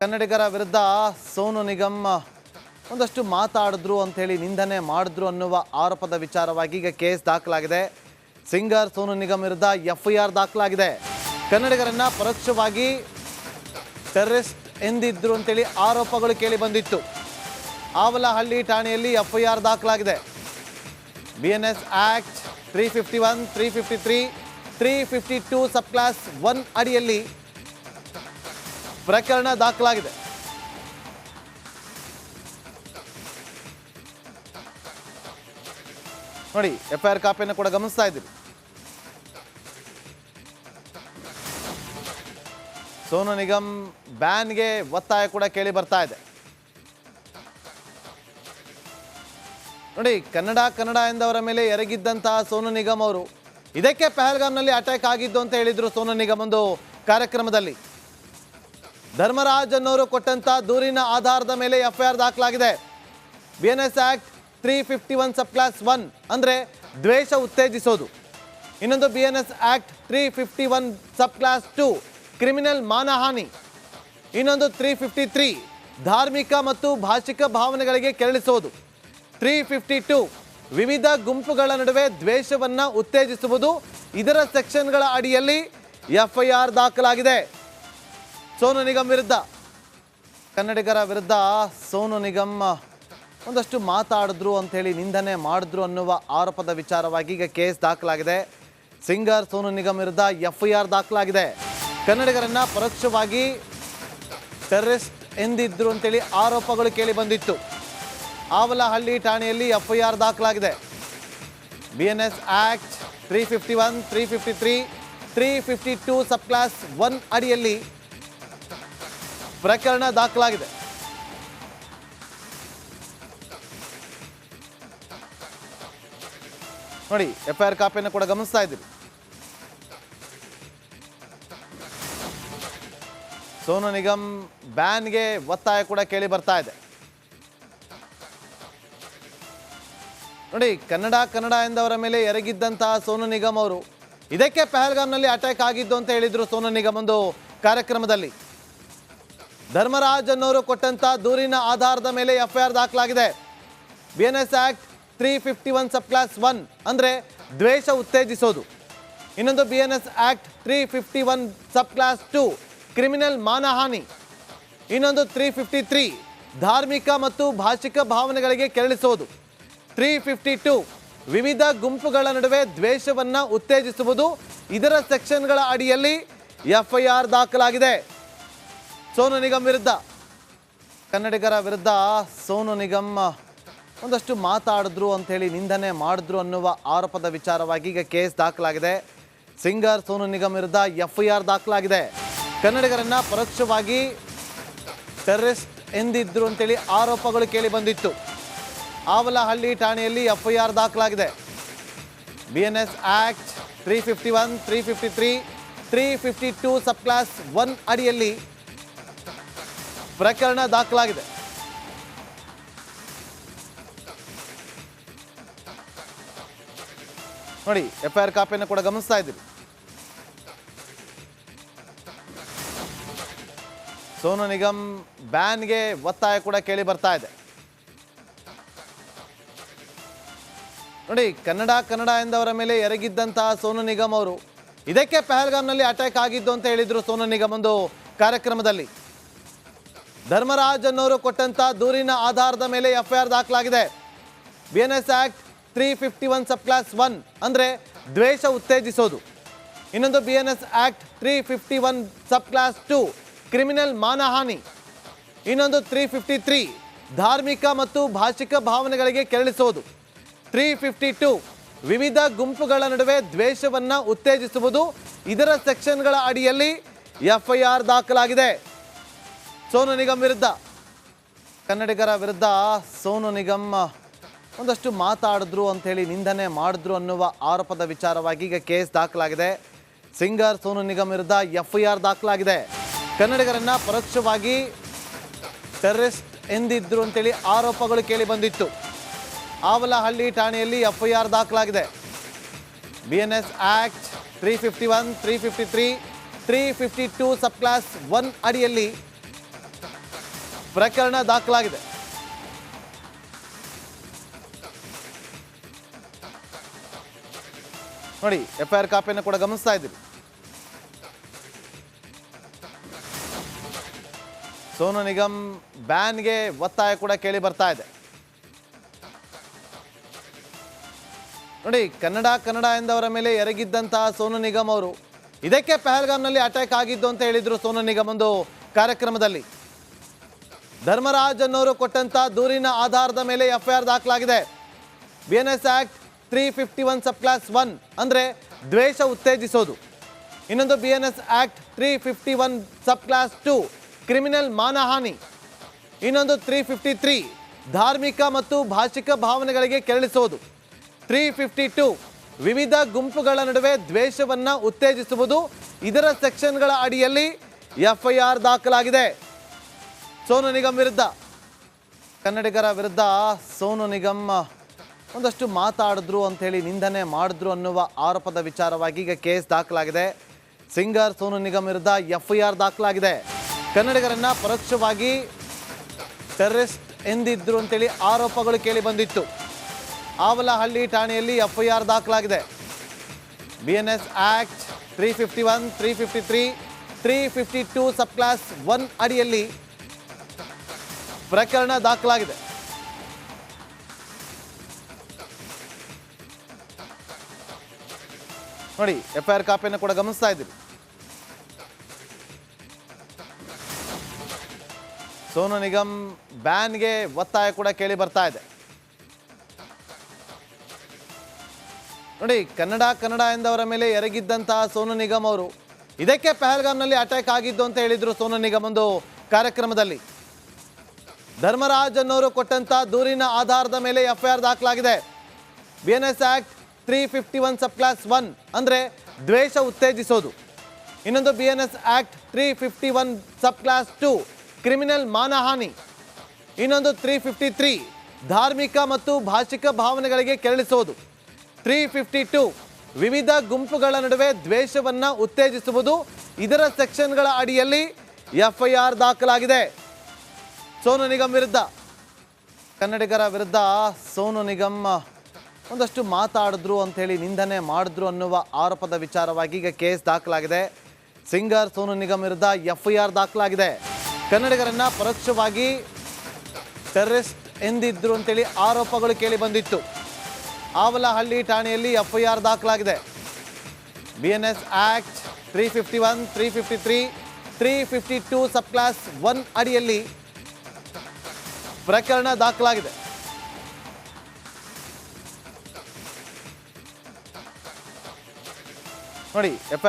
ಕನ್ನಡಿಗರ ವಿರುದ್ಧ ಸೋನು ನಿಗಮ್ ಒಂದಷ್ಟು ಮಾತಾಡಿದ್ರು ಅಂತ ಹೇಳಿ ನಿಂದನೆ ಮಾಡಿದ್ರು ಅನ್ನುವ ಆರೋಪದ ವಿಚಾರವಾಗಿ ಈಗ ಕೇಸ್ ದಾಖಲಾಗಿದೆ. ಸಿಂಗರ್ ಸೋನು ನಿಗಮ್ ವಿರುದ್ಧ ಎಫ್ಐಆರ್ ದಾಖಲಾಗಿದೆ. ಕನ್ನಡಿಗರನ್ನ ಪರೋಕ್ಷವಾಗಿ ಟೆರರಿಸ್ಟ್ ಎಂದಿದ್ರು ಅಂತೇಳಿ ಆರೋಪಗಳು ಕೇಳಿ ಬಂದಿತ್ತು. ಆವಲಹಳ್ಳಿ ಠಾಣೆಯಲ್ಲಿ ಎಫ್ಐಆರ್ ದಾಖಲಾಗಿದೆ. BNS ಆಕ್ಟ್ 351, 353, 352 ಸಬ್ ಕ್ಲಾಸ್ 1 ಅಡಿಯಲ್ಲಿ ಪ್ರಕರಣ ದಾಖಲಾಗಿದೆ. ನೋಡಿ, ಎಫ್ಐಆರ್ ಕಾಪಿಯನ್ನು ಕೂಡ ಗಮನಿಸ್ತಾ ಇದ್ದೀವಿ. ಸೋನು ನಿಗಮ್ ಬ್ಯಾನ್ಗೆ ಒತ್ತಾಯ ಕೂಡ ಕೇಳಿ ಬರ್ತಾ ಇದೆ. ನೋಡಿ, ಕನ್ನಡ ಎಂದವರ ಮೇಲೆ ಎರಗಿದ್ದಂತಹ ಸೋನು ನಿಗಮ್ ಅವರು ಇದಕ್ಕೆ ಪಹಲ್ಗಾಮ್ನಲ್ಲಿ ಅಟ್ಯಾಕ್ ಆಗಿದ್ದು ಅಂತ ಹೇಳಿದ್ರು. ಸೋನು ನಿಗಮ್ ಒಂದು ಕಾರ್ಯಕ್ರಮದಲ್ಲಿ ಧರ್ಮರಾಜ್ ಅನ್ನೋರು ಕೊಟ್ಟಂತ ದೂರಿನ ಆಧಾರದ ಮೇಲೆ ಎಫ್ಐಆರ್ ದಾಖಲಾಗಿದೆ. BNS ಆಕ್ಟ್ 351 ಸಬ್ ಕ್ಲಾಸ್ 1 ಅಂದ್ರೆ ದ್ವೇಷ ಉತ್ತೇಜಿಸೋದು. ಇನ್ನೊಂದು BNS ಆಕ್ಟ್ 351 ಸಬ್ ಕ್ಲಾಸ್ 2 ಕ್ರಿಮಿನಲ್ ಮಾನಹಾನಿ. ಇನ್ನೊಂದು 353 ಧಾರ್ಮಿಕ ಮತ್ತು ಭಾಷಿಕ ಭಾವನೆಗಳಿಗೆ ಕೆರಳಿಸೋದು. 352 ವಿವಿಧ ಗುಂಪುಗಳ ನಡುವೆ ದ್ವೇಷವನ್ನ ಉತ್ತೇಜಿಸುವುದು. ಇದರ ಸೆಕ್ಷನ್ಗಳ ಅಡಿಯಲ್ಲಿ ಎಫ್ಐಆರ್ ದಾಖಲಾಗಿದೆ ಸೋನು ನಿಗಮ್ ವಿರುದ್ಧ. ಕನ್ನಡಿಗರ ವಿರುದ್ಧ ಸೋನು ನಿಗಮ್ ಒಂದಷ್ಟು ಮಾತಾಡಿದ್ರು ಅಂತ ಹೇಳಿ ನಿಂದನೆ ಮಾಡಿದ್ರು ಅನ್ನುವ ಆರೋಪದ ವಿಚಾರವಾಗಿ ಈಗ ಕೇಸ್ ದಾಖಲಾಗಿದೆ. ಸಿಂಗರ್ ಸೋನು ನಿಗಮ್ ವಿರುದ್ಧ ಎಫ್ಐಆರ್ ದಾಖಲಾಗಿದೆ. ಕನ್ನಡಿಗರನ್ನ ಪರೋಕ್ಷವಾಗಿ ಟೆರರಿಸ್ಟ್ ಎಂದಿದ್ರು ಅಂತೇಳಿ ಆರೋಪಗಳು ಕೇಳಿ ಬಂದಿತ್ತು. ಆವಲಹಳ್ಳಿ ಠಾಣೆಯಲ್ಲಿ ಎಫ್ಐಆರ್ ದಾಖಲಾಗಿದೆ. BNS ಆಕ್ಟ್ 351, 353, 352 ಸಬ್ ಕ್ಲಾಸ್ 1 ಅಡಿಯಲ್ಲಿ ಪ್ರಕರಣ ದಾಖಲಾಗಿದೆ. ನೋಡಿ, ಎಫ್ಐಆರ್ ಕಾಪಿಯನ್ನು ಕೂಡ ಗಮನಿಸ್ತಾ ಇದ್ದೀವಿ. ಸೋನು ನಿಗಮ್ ಬ್ಯಾನ್ಗೆ ಒತ್ತಾಯ ಕೂಡ ಕೇಳಿ ಬರ್ತಾ ಇದೆ. ನೋಡಿ, ಕನ್ನಡ ಎಂದವರ ಮೇಲೆ ಎರಗಿದ್ದಂತಹ ಸೋನು ನಿಗಮ್ ಅವರು ಇದಕ್ಕೆ ಪಹಲ್ಗಾಮ್ನಲ್ಲಿ ಅಟ್ಯಾಕ್ ಆಗಿದ್ದು ಅಂತ ಹೇಳಿದ್ರು. ಸೋನು ನಿಗಮ್ ಒಂದು ಕಾರ್ಯಕ್ರಮದಲ್ಲಿ ಧರ್ಮರಾಜ್ ಅನ್ನೋರು ಕೊಟ್ಟಂತ ದೂರಿನ ಆಧಾರದ ಮೇಲೆ ಎಫ್ಐಆರ್ ದಾಖಲಾಗಿದೆ. BNS ಆಕ್ಟ್ 351 ಸಬ್ ಕ್ಲಾಸ್ 1 ಅಂದ್ರೆ ದ್ವೇಷ ಉತ್ತೇಜಿಸೋದು. ಇನ್ನೊಂದು BNS ಆಕ್ಟ್ 351 ಸಬ್ ಕ್ಲಾಸ್ 2 ಕ್ರಿಮಿನಲ್ ಮಾನಹಾನಿ. ಇನ್ನೊಂದು 353 ಧಾರ್ಮಿಕ ಮತ್ತು ಭಾಷಿಕ ಭಾವನೆಗಳಿಗೆ ಕೆರಳಿಸೋದು. 352 ವಿವಿಧ ಗುಂಪುಗಳ ನಡುವೆ ದ್ವೇಷವನ್ನ ಉತ್ತೇಜಿಸುವುದು. ಇದರ ಸೆಕ್ಷನ್ಗಳ ಅಡಿಯಲ್ಲಿ ಎಫ್ಐಆರ್ ದಾಖಲಾಗಿದೆ ಸೋನು ನಿಗಮ್ ವಿರುದ್ಧ. ಕನ್ನಡಿಗರ ವಿರುದ್ಧ ಸೋನು ನಿಗಮ್ ಒಂದಷ್ಟು ಮಾತಾಡಿದ್ರು ಅಂತ ಹೇಳಿ ನಿಂದನೆ ಮಾಡಿದ್ರು ಅನ್ನುವ ಆರೋಪದ ವಿಚಾರವಾಗಿ ಈಗ ಕೇಸ್ ದಾಖಲಾಗಿದೆ. ಸಿಂಗರ್ ಸೋನು ನಿಗಮ್ ವಿರುದ್ಧ ಎಫ್ಐಆರ್ ದಾಖಲಾಗಿದೆ. ಕನ್ನಡಿಗರನ್ನ ಪರೋಕ್ಷವಾಗಿ ಟೆರರಿಸ್ಟ್ ಎಂದಿದ್ರು ಅಂತೇಳಿ ಆರೋಪಗಳು ಕೇಳಿ ಬಂದಿತ್ತು. ಆವಲಹಳ್ಳಿ ಠಾಣೆಯಲ್ಲಿ ಎಫ್ಐಆರ್ ದಾಖಲಾಗಿದೆ. BNS ಆಕ್ಟ್ 351, 353, 352 ಸಬ್ ಕ್ಲಾಸ್ 1 ಅಡಿಯಲ್ಲಿ ಪ್ರಕರಣ ದಾಖಲಾಗಿದೆ. ನೋಡಿ, ಎಫ್ಐಆರ್ ಕಾಪಿಯನ್ನು ಕೂಡ ಗಮನಿಸ್ತಾ ಇದ್ದೀವಿ. ಸೋನು ನಿಗಮ್ ಬ್ಯಾನ್ಗೆ ಒತ್ತಾಯ ಕೂಡ ಕೇಳಿ ಬರ್ತಾ ಇದೆ. ನೋಡಿ, ಕನ್ನಡ ಎಂದವರ ಮೇಲೆ ಎರಗಿದ್ದಂತಹ ಸೋನು ನಿಗಮ್ ಅವರು ಇದಕ್ಕೆ ಪಹಲ್ಗಾಮ್ನಲ್ಲಿ ಅಟ್ಯಾಕ್ ಆಗಿದ್ದು ಅಂತ ಹೇಳಿದ್ರು. ಸೋನು ನಿಗಮ್ ಒಂದು ಕಾರ್ಯಕ್ರಮದಲ್ಲಿ ಧರ್ಮರಾಜ್ ಅನ್ನೋರು ಕೊಟ್ಟಂತ ದೂರಿನ ಆಧಾರದ ಮೇಲೆ ಎಫ್ಐಆರ್ ದಾಖಲಾಗಿದೆ. BNS ಆಕ್ಟ್ 351 ಸಬ್ ಕ್ಲಾಸ್ 1 ಅಂದ್ರೆ ದ್ವೇಷ ಉತ್ತೇಜಿಸೋದು. ಇನ್ನೊಂದು BNS ಆಕ್ಟ್ 351 ಸಬ್ ಕ್ಲಾಸ್ 2 ಕ್ರಿಮಿನಲ್ ಮಾನಹಾನಿ. ಇನ್ನೊಂದು 353 ಧಾರ್ಮಿಕ ಮತ್ತು ಭಾಷಿಕ ಭಾವನೆಗಳಿಗೆ ಕೆರಳಿಸೋದು. 352 ವಿವಿಧ ಗುಂಪುಗಳ ನಡುವೆ ದ್ವೇಷವನ್ನ ಉತ್ತೇಜಿಸುವುದು. ಇದರ ಸೆಕ್ಷನ್ಗಳ ಅಡಿಯಲ್ಲಿ ಎಫ್ಐಆರ್ ದಾಖಲಾಗಿದೆ ಸೋನು ನಿಗಮ್ ವಿರುದ್ಧ. ಕನ್ನಡಿಗರ ವಿರುದ್ಧ ಸೋನು ನಿಗಮ್ ಒಂದಷ್ಟು ಮಾತಾಡಿದ್ರು ಅಂತ ಹೇಳಿ ನಿಂದನೆ ಮಾಡಿದ್ರು ಅನ್ನುವ ಆರೋಪದ ವಿಚಾರವಾಗಿ ಈಗ ಕೇಸ್ ದಾಖಲಾಗಿದೆ. ಸಿಂಗರ್ ಸೋನು ನಿಗಮ್ ವಿರುದ್ಧ ಎಫ್ಐಆರ್ ದಾಖಲಾಗಿದೆ. ಕನ್ನಡಿಗರನ್ನ ಪರೋಕ್ಷವಾಗಿ ಟೆರರಿಸ್ಟ್ ಎಂದಿದ್ರು ಅಂತೇಳಿ ಆರೋಪಗಳು ಕೇಳಿ ಬಂದಿತ್ತು. ಆವಲಹಳ್ಳಿ ಠಾಣೆಯಲ್ಲಿ ಎಫ್ಐಆರ್ ದಾಖಲಾಗಿದೆ. BNS ಆಕ್ಟ್ 351, 353, 352 ಸಬ್ ಕ್ಲಾಸ್ 1 ಅಡಿಯಲ್ಲಿ ಪ್ರಕರಣ ದಾಖಲಾಗಿದೆ. ನೋಡಿ, ಎಫ್ಐಆರ್ ಕಾಪಿಯನ್ನು ಕೂಡ ಗಮನಿಸ್ತಾ ಇದ್ದೀರಿ. ಸೋನು ನಿಗಮ್ ಬ್ಯಾನ್ಗೆ ಒತ್ತಾಯ ಕೂಡ ಕೇಳಿ ಬರ್ತಾ ಇದೆ. ನೋಡಿ, ಕನ್ನಡ ಎಂದವರ ಮೇಲೆ ಎರಗಿದ್ದಂತಹ ಸೋನು ನಿಗಮ್ ಅವರು ಇದಕ್ಕೆ ಪಹಲ್ಗಾಮ್ನಲ್ಲಿ ಅಟ್ಯಾಕ್ ಆಗಿದ್ದು ಅಂತ ಹೇಳಿದ್ರು ಸೋನು ನಿಗಮ್ ಒಂದು ಕಾರ್ಯಕ್ರಮದಲ್ಲಿ. ಧರ್ಮರಾಜ್ ಅನ್ನೋರು ಕೊಟ್ಟಂತ ದೂರಿನ ಆಧಾರದ ಮೇಲೆ ಎಫ್ಐಆರ್ ದಾಖಲಾಗಿದೆ. BNS ಆಕ್ಟ್ 351 ಸಬ್ ಕ್ಲಾಸ್ 1 ಅಂದ್ರೆ ದ್ವೇಷ ಉತ್ತೇಜಿಸೋದು. ಇನ್ನೊಂದು BNS ಆಕ್ಟ್ 351 ಸಬ್ ಕ್ಲಾಸ್ 2 ಕ್ರಿಮಿನಲ್ ಮಾನಹಾನಿ. ಇನ್ನೊಂದು 353 ಧಾರ್ಮಿಕ ಮತ್ತು ಭಾಷಿಕ ಭಾವನೆಗಳಿಗೆ ಕೆರಳಿಸೋದು. 352 ವಿವಿಧ ಗುಂಪುಗಳ ನಡುವೆ ದ್ವೇಷವನ್ನ ಉತ್ತೇಜಿಸುವುದು. ಇದರ ಸೆಕ್ಷನ್ಗಳ ಅಡಿಯಲ್ಲಿ ಎಫ್ಐಆರ್ ದಾಖಲಾಗಿದೆ ಸೋನು ನಿಗಮ್ ವಿರುದ್ಧ. ಕನ್ನಡಿಗರ ವಿರುದ್ಧ ಸೋನು ನಿಗಮ್ ಒಂದಷ್ಟು ಮಾತಾಡಿದ್ರು ಅಂಥೇಳಿ ನಿಂದನೆ ಮಾಡಿದ್ರು ಅನ್ನುವ ಆರೋಪದ ವಿಚಾರವಾಗಿ ಈಗ ಕೇಸ್ ದಾಖಲಾಗಿದೆ. ಸಿಂಗರ್ ಸೋನು ನಿಗಮ್ ವಿರುದ್ಧ ಎಫ್ಐಆರ್ ದಾಖಲಾಗಿದೆ. ಕನ್ನಡಿಗರನ್ನ ಪರೋಕ್ಷವಾಗಿ ಟೆರರಿಸ್ಟ್ ಎಂದಿದ್ರು ಅಂತೇಳಿ ಆರೋಪಗಳು ಕೇಳಿ ಬಂದಿತ್ತು. ಆವಲಹಳ್ಳಿ ಠಾಣೆಯಲ್ಲಿ ಎಫ್ಐಆರ್ ದಾಖಲಾಗಿದೆ. BNS ಆಕ್ಟ್ 351, 353, 352 ಸಬ್ ಕ್ಲಾಸ್ 1 ಅಡಿಯಲ್ಲಿ ಪ್ರಕರಣ ದಾಖಲಾಗಿದೆ. ನೋಡಿ, ಎಫ್ಐಆರ್ ಕಾಪಿಯನ್ನು ಕೂಡ ಗಮನಿಸ್ತಾ ಇದ್ದೀರಿ. ಸೋನು ನಿಗಮ್ ಬ್ಯಾನ್ಗೆ ಒತ್ತಾಯ ಕೂಡ ಕೇಳಿ ಬರ್ತಾ ಇದೆ. ನೋಡಿ, ಕನ್ನಡ ಎಂದವರ ಮೇಲೆ ಎರಗಿದ್ದಂತಹ ಸೋನು ನಿಗಮ್ ಅವರು ಇದಕ್ಕೆ ಪಹಲ್ಗಾಮ್ನಲ್ಲಿ ಅಟ್ಯಾಕ್ ಆಗಿದ್ದು ಅಂತ ಹೇಳಿದ್ರು ಸೋನು ನಿಗಮ್ ಒಂದು ಕಾರ್ಯಕ್ರಮದಲ್ಲಿ. ಧರ್ಮರಾಜ್ ಅನ್ನೋರು ಕೊಟ್ಟಂತ ದೂರಿನ ಆಧಾರದ ಮೇಲೆ ಎಫ್ಐಆರ್ ದಾಖಲಾಗಿದೆ. BNS ಆಕ್ಟ್ 351 ಸಬ್ ಕ್ಲಾಸ್ 1 ಅಂದ್ರೆ ದ್ವೇಷ ಉತ್ತೇಜಿಸೋದು. ಇನ್ನೊಂದು BNS ಆಕ್ಟ್ 351 ಸಬ್ ಕ್ಲಾಸ್ 2 ಕ್ರಿಮಿನಲ್ ಮಾನಹಾನಿ. ಇನ್ನೊಂದು 353 ಧಾರ್ಮಿಕ ಮತ್ತು ಭಾಷಿಕ ಭಾವನೆಗಳಿಗೆ ಕೆರಳಿಸೋದು. 352 ವಿವಿಧ ಗುಂಪುಗಳ ನಡುವೆ ದ್ವೇಷವನ್ನ ಉತ್ತೇಜಿಸುವುದು. ಇದರ ಸೆಕ್ಷನ್ಗಳ ಅಡಿಯಲ್ಲಿ ಎಫ್ಐಆರ್ ದಾಖಲಾಗಿದೆ ಸೋನು ನಿಗಮ್ ವಿರುದ್ಧ. ಕನ್ನಡಿಗರ ವಿರುದ್ಧ ಸೋನು ನಿಗಮ್ ಒಂದಷ್ಟು ಮಾತಾಡಿದ್ರು ಅಂಥೇಳಿ ನಿಂದನೆ ಮಾಡಿದ್ರು ಅನ್ನುವ ಆರೋಪದ ವಿಚಾರವಾಗಿ ಈಗ ಕೇಸ್ ದಾಖಲಾಗಿದೆ. ಸಿಂಗರ್ ಸೋನು ನಿಗಮ್ ವಿರುದ್ಧ ಎಫ್ಐಆರ್ ದಾಖಲಾಗಿದೆ. ಕನ್ನಡಿಗರನ್ನ ಪರೋಕ್ಷವಾಗಿ ಟೆರರಿಸ್ಟ್ ಎಂದಿದ್ರು ಅಂತೇಳಿ ಆರೋಪಗಳು ಕೇಳಿ ಬಂದಿತ್ತು. ಆವಲಹಳ್ಳಿ ಠಾಣೆಯಲ್ಲಿ ಎಫ್ಐಆರ್ ದಾಖಲಾಗಿದೆ. BNS ಆಕ್ಟ್ 351, 353, 352 ಸಬ್ ಕ್ಲಾಸ್ 1 ಅಡಿಯಲ್ಲಿ ಪ್ರಕರಣ ದಾಖಲಾಗಿದೆ. ನೋಡಿ, ಎಫ್ಐಆರ್